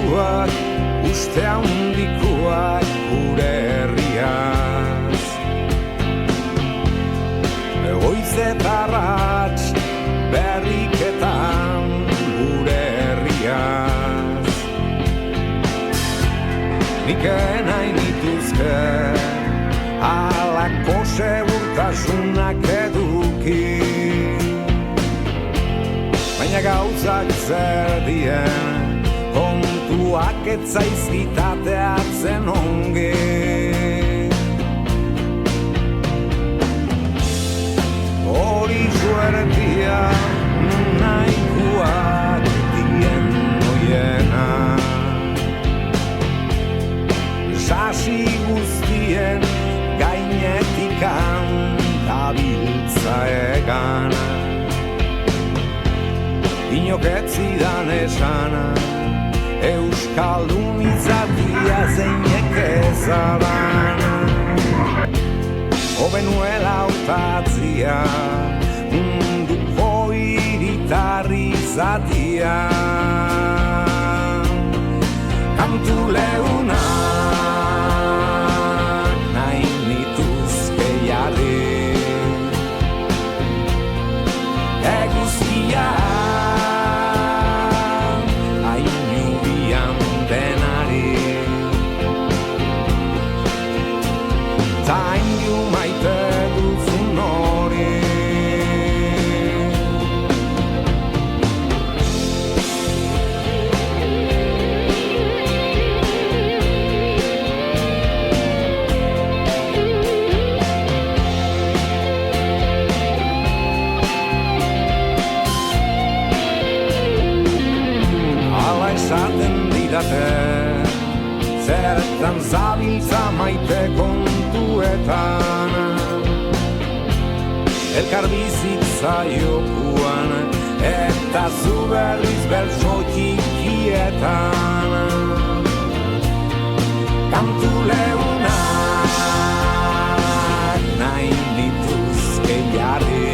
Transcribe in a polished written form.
kantuak, uste handikoak gure herriaz. Goiz eta arrats berriketan gure herriaz. Nik nahi nituzke halako segurtasunak eduki, baina gauzak zer dien, kontuak ez zaizkitateatzen ongi. Hori suertia nahikoak dien oiena, sasi guztien gainetikan dabiltza egan. Inok ez zidan esana, euskaldun izatia zeinek ezaban. Hobenuela hautatzia, munduko hiritarri izatia. Kantu leunak nahi nituzke jarri, eguzkia ainubian denari. Ta inu maite duzun hori, esaten didate, zertan zabiltza maite kontuetan, elkar bizitza jokuan, eta zu berriz bertso txikietan. Kantu leunak nahi nituzke jarri,